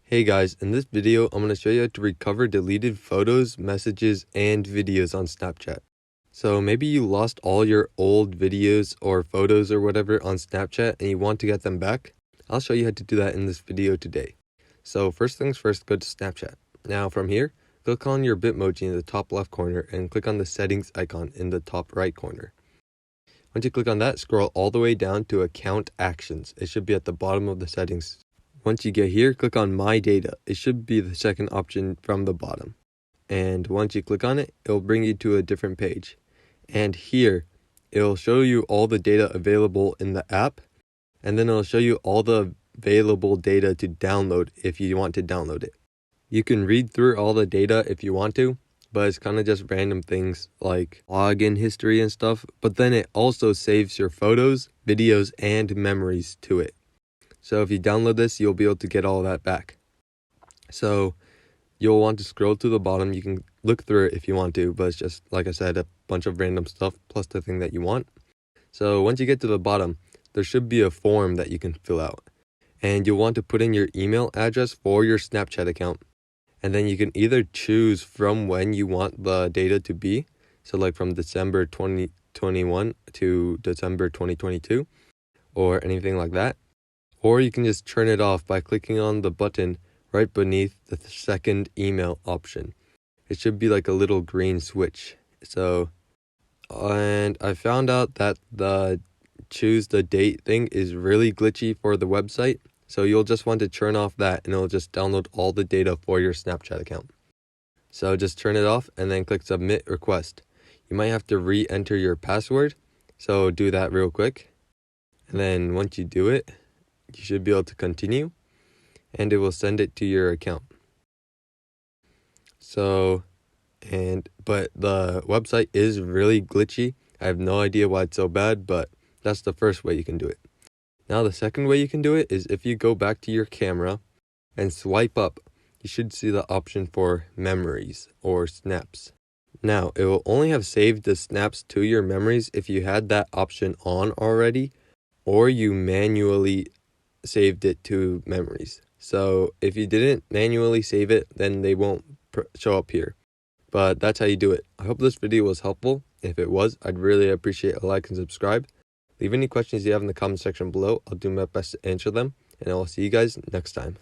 Hey guys, in this video, I'm going to show you how to recover deleted photos, messages, and videos on Snapchat. So maybe you lost all your old videos or photos or whatever on Snapchat and you want to get them back. I'll show you how to do that in this video today. So first things first, go to Snapchat. Now from here, click on your Bitmoji in the top left corner and click on the settings icon in the top right corner. Once you click on that, scroll all the way down to Account Actions. It should be at the bottom of the settings. Once you get here, click on My Data. It should be the second option from the bottom. And once you click on it, it'll bring you to a different page. And here, it'll show you all the data available in the app. And then it'll show you all the available data to download if you want to download it. You can read through all the data if you want to, but it's kind of just random things like login history and stuff. But then it also saves your photos, videos, and memories to it. So if you download this, you'll be able to get all that back. So you'll want to scroll to the bottom. You can look through it if you want to, but it's just, like I said, a bunch of random stuff plus the thing that you want. So once you get to the bottom, there should be a form that you can fill out. And you'll want to put in your email address for your Snapchat account. And then you can either choose from when you want the data to be. So like from December 2021 to December 2022 or anything like that. Or you can just turn it off by clicking on the button right beneath the second email option. It should be like a little green switch. And I found out that the choose the date thing is really glitchy for the website. So you'll just want to turn off that and it'll just download all the data for your Snapchat account. So just turn it off and then click Submit Request. You might have to re-enter your password. So do that real quick. And then once you do it, you should be able to continue and it will send it to your account. But the website is really glitchy. I have no idea why it's so bad, but that's the first way you can do it. Now the second way you can do it is if you go back to your camera and swipe up, you should see the option for memories or snaps. Now it will only have saved the snaps to your memories if you had that option on already or you manually saved it to memories. So if you didn't manually save it, then they won't show up here. But that's how you do it. I hope this video was helpful. If it was, I'd really appreciate a like and subscribe. Leave any questions you have in the comment section below. I'll do my best to answer them. And I will see you guys next time.